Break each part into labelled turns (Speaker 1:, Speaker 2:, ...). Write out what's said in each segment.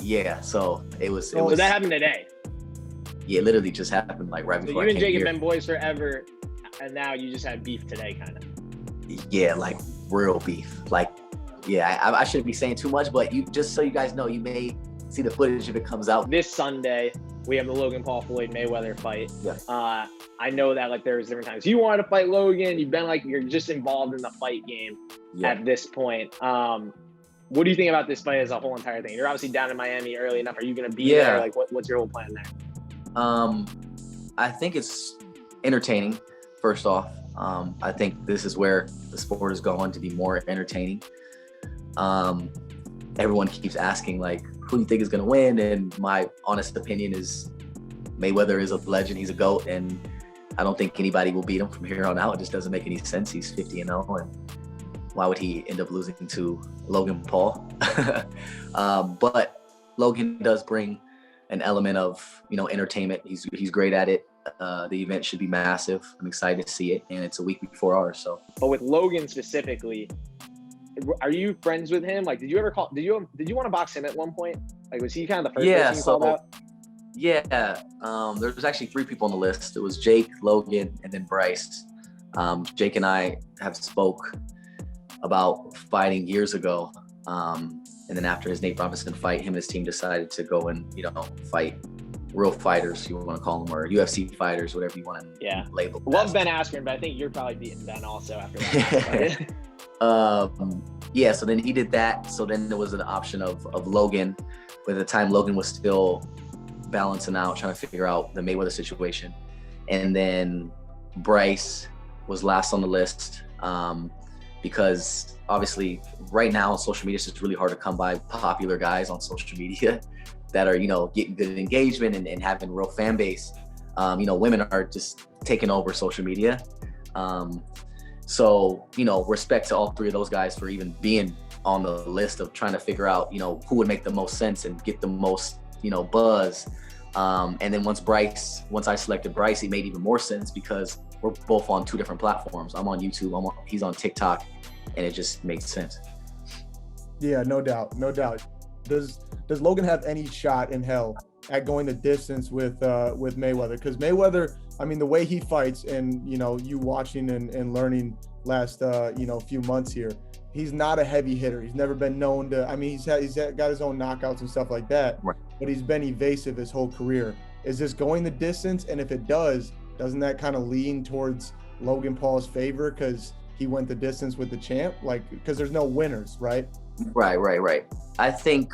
Speaker 1: Yeah, so it was.
Speaker 2: So that happened today.
Speaker 1: Yeah, it literally just happened like right
Speaker 2: So
Speaker 1: before
Speaker 2: you
Speaker 1: I
Speaker 2: and
Speaker 1: came
Speaker 2: Jake have
Speaker 1: here.
Speaker 2: been boys forever, and now you just had beef today, kind of.
Speaker 1: Yeah, like real beef. Like, yeah, I shouldn't be saying too much, but you just so you guys know, you may see the footage if it comes out.
Speaker 2: This Sunday, we have the Logan Paul Floyd Mayweather fight.
Speaker 1: Yeah.
Speaker 2: I know that like there's different times you wanted to fight Logan. You've been like you're just involved in the fight game at this point. What do you think about this fight as a whole entire thing? You're obviously down in Miami early enough. Are you going to be there? Like, what's your whole plan there?
Speaker 1: I think it's entertaining. First off, I think this is where the sport is going to be more entertaining. Everyone keeps asking like, who do you think is going to win? And my honest opinion is Mayweather is a legend. He's a GOAT, and I don't think anybody will beat him from here on out. It just doesn't make any sense. He's 50-0, and why would he end up losing to Logan Paul? But Logan does bring an element of, entertainment. He's great at it. The event should be massive. I'm excited to see it, and it's a week before ours. So,
Speaker 2: but with Logan specifically, are you friends with him? Like, did you want to box him at one point? Like, was he kind of the first person you called out?
Speaker 1: Yeah. There was actually 3 people on the list. It was Jake, Logan, and then Bryce. Jake and I have spoke about fighting years ago. And then after his Nate Robinson fight, him and his team decided to go and, fight real fighters, you want to call them, or UFC fighters, whatever you want to label them.
Speaker 2: Love Ben Askren, but I think you're probably beating Ben also after that.
Speaker 1: So then he did that. So then there was an option of Logan. But at the time, Logan was still balancing out, trying to figure out the Mayweather situation. And then Bryce was last on the list because obviously right now on social media, it's just really hard to come by popular guys on social media that are, getting good engagement and having real fan base. Women are just taking over social media. So, respect to all 3 of those guys for even being on the list of trying to figure out, who would make the most sense and get the most, buzz. And then once I selected Bryce, it made even more sense because we're both on 2 different platforms. I'm on YouTube, he's on TikTok, and it just makes sense.
Speaker 3: Yeah, no doubt. Does Logan have any shot in hell at going the distance with Mayweather? Because Mayweather, I mean, the way he fights and, you watching and learning last, few months here, he's not a heavy hitter. He's never been known to, I mean, he's got his own knockouts and stuff like that,
Speaker 1: right,
Speaker 3: but he's been evasive his whole career. Is this going the distance? And if it doesn't that kind of lean towards Logan Paul's favor because he went the distance with the champ? Like, because there's no winners, right?
Speaker 1: Right. I think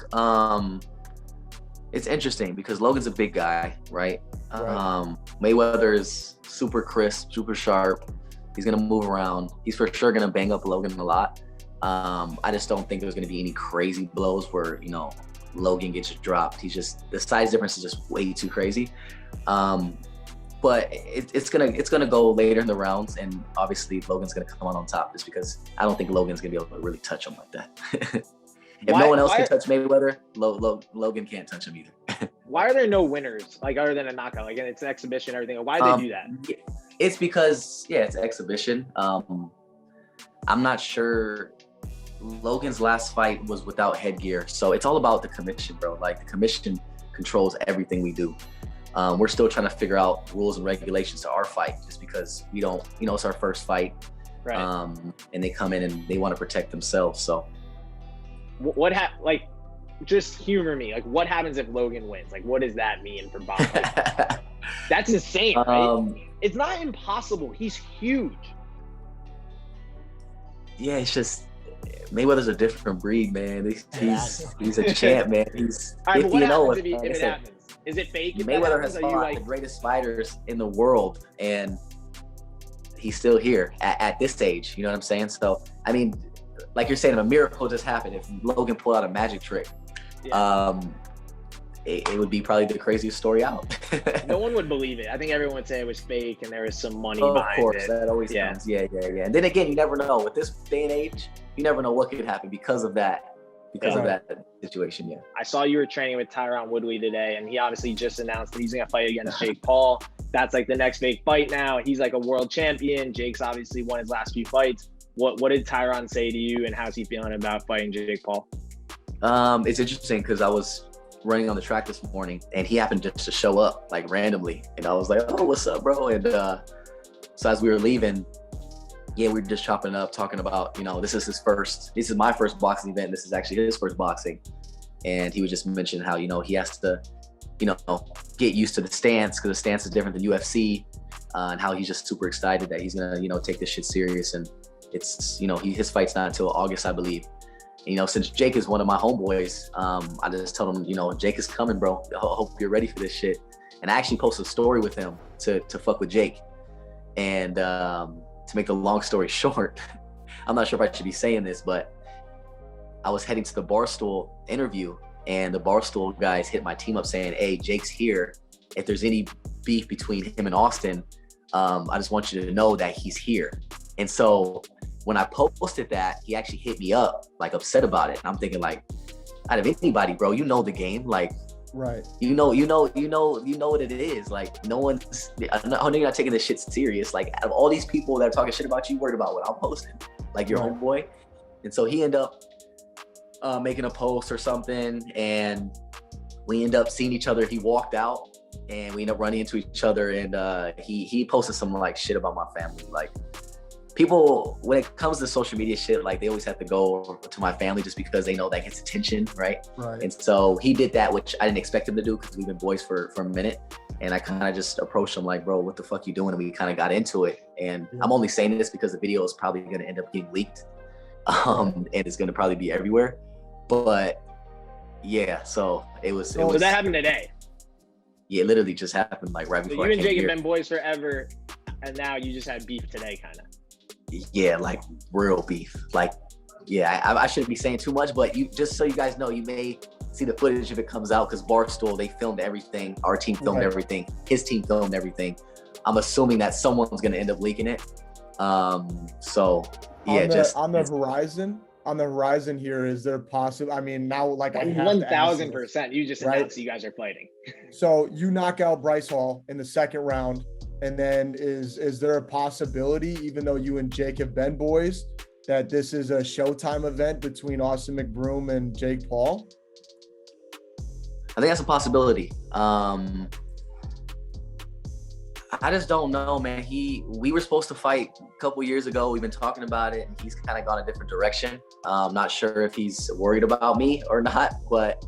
Speaker 1: it's interesting because Logan's a big guy, right? Mayweather is super crisp, super sharp. He's going to move around. He's for sure going to bang up Logan a lot. I just don't think there's going to be any crazy blows where, Logan gets dropped. The size difference is just way too crazy. But it's gonna go later in the rounds, and obviously Logan's gonna come on top just because I don't think Logan's gonna be able to really touch him like that. If no one else can touch Mayweather, Logan can't touch him either.
Speaker 2: Why are there no winners, like other than a knockout? Like, it's an exhibition, everything. Why do they do that?
Speaker 1: It's because it's an exhibition. I'm not sure. Logan's last fight was without headgear, so it's all about the commission, bro. Like, the commission controls everything we do. We're still trying to figure out rules and regulations to our fight, just because we don't, it's our first fight,
Speaker 2: right?
Speaker 1: And they come in and they want to protect themselves. So,
Speaker 2: just humor me. Like, what happens if Logan wins? Like, what does that mean for boxing? That's insane, right? It's not impossible. He's huge.
Speaker 1: Yeah, it's just Mayweather's a different breed, man. He's a champ, man. He's 50-0.
Speaker 2: If it happens? Is it fake?
Speaker 1: Mayweather has fought the greatest fighters in the world, and he's still here at this stage. You know what I'm saying? So, I mean, like you're saying, if a miracle just happened, if Logan pulled out a magic trick, it would be probably the craziest story out.
Speaker 2: No one would believe it. I think everyone would say it was fake and there was some money behind it.
Speaker 1: Of course, that always happens. Yeah. And then again, you never know. With this day and age, you never know what could happen because of that. Of that situation, yeah.
Speaker 2: I saw you were training with Tyron Woodley today, and he obviously just announced that he's going to fight against Jake Paul. That's like the next big fight now. He's like a world champion. Jake's obviously won his last few fights. What did Tyron say to you, and how's he feeling about fighting Jake Paul?
Speaker 1: It's interesting because I was running on the track this morning, and he happened just to show up like randomly, and I was like, "Oh, what's up, bro?" And so as we were leaving, we were just chopping it up, talking about, this is my first boxing event. This is actually his first boxing, and he was just mentioning how he has to, get used to the stance, because the stance is different than UFC, and how he's just super excited that he's gonna take this shit serious, and it's his fight's not until August, I believe. Since Jake is one of my homeboys, I just told him, Jake is coming, bro. I hope you're ready for this shit. And I actually posted a story with him to fuck with Jake. And to make the long story short, I'm not sure if I should be saying this, but I was heading to the Barstool interview, and the Barstool guys hit my team up saying, "Hey, Jake's here. If there's any beef between him and Austin, I just want you to know that he's here." And so when I posted that, he actually hit me up, like, upset about it. And I'm thinking, like, out of anybody, bro, the game, like,
Speaker 3: right?
Speaker 1: You know what it is. Like, I know you're not taking this shit serious. Like, out of all these people that are talking shit about you, worried about what I'm posting, like your homeboy. And so he ended up making a post or something, and we end up seeing each other. He walked out, and we end up running into each other, and he posted some like shit about my family, like. People, when it comes to social media shit, like, they always have to go to my family just because they know that gets attention, right? And so he did that, which I didn't expect him to do, because we've been boys for a minute. And I kind of just approached him like, "Bro, what the fuck you doing?" And we kind of got into it. And I'm only saying this because the video is probably going to end up getting leaked, and it's going to probably be everywhere. But yeah, so it was.
Speaker 2: So that happened today.
Speaker 1: Yeah, it literally just happened like right before.
Speaker 2: So you and Jake have been boys forever, and now you just had beef today, kind of.
Speaker 1: Yeah, like real beef. Like, I shouldn't be saying too much, but just so you guys know, you may see the footage if it comes out, because Barstool, they filmed everything. Our team filmed everything. His team filmed everything. I'm assuming that someone's gonna end up leaking it. So yeah,
Speaker 3: on the horizon here, is there possible? I mean, now, like,
Speaker 2: 1,000%. You just announced you guys are fighting.
Speaker 3: So you knock out Bryce Hall in the second round. And then is there a possibility, even though you and Jake have been boys, that this is a Showtime event between Austin McBroom and Jake Paul?
Speaker 1: I think that's a possibility. I just don't know, man. We were supposed to fight a couple years ago. We've been talking about it, and he's kind of gone a different direction. I'm not sure if he's worried about me or not, but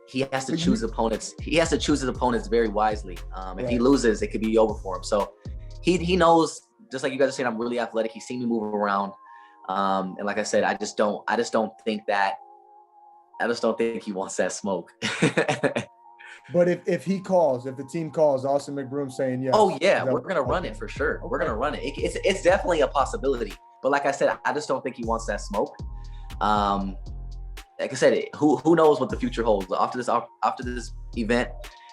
Speaker 1: he has to choose opponents. He has to choose his opponents very wisely. If he loses, it could be over for him. So he knows, just like you guys are saying, I'm really athletic. He's seen me move around. And like I said, I just don't think he wants that smoke.
Speaker 3: But if the team calls, Austin McBroom saying yes.
Speaker 1: Oh yeah, we're gonna run it for sure. We're gonna run it. It's definitely a possibility. But like I said, I just don't think he wants that smoke. Like I said, who knows what the future holds after this event,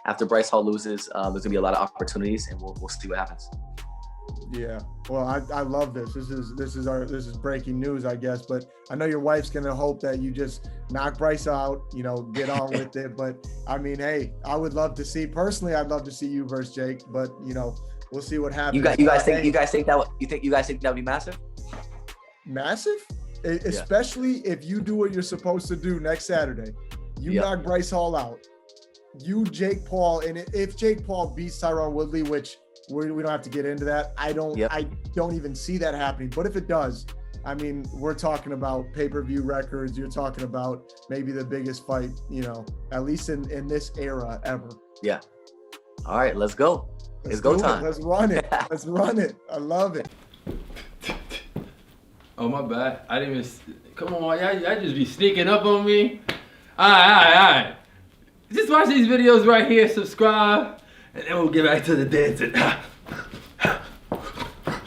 Speaker 1: after Bryce Hall loses. There's gonna be a lot of opportunities, and we'll see what happens.
Speaker 3: Yeah, well, I love this. This is breaking news, I guess. But I know your wife's gonna hope that you just knock Bryce out, get on with it. But I mean, hey, I would love to see. Personally, I'd love to see you versus Jake. But we'll see what happens. You guys think that would be massive? Massive? Especially if you do what you're supposed to do next Saturday. You knock Bryce Hall out. You, Jake Paul, and if Jake Paul beats Tyron Woodley, which we don't have to get into that, I don't even see that happening. But if it does, I mean, we're talking about pay-per-view records. You're talking about maybe the biggest fight, at least in this era ever. Yeah. All right, let's go. It's go time. Let's run it. Let's run it. I love it. Oh, my bad. I didn't even. Come on, y'all just be sneaking up on me. All right. Just watch these videos right here, subscribe, and then we'll get back to the dancing.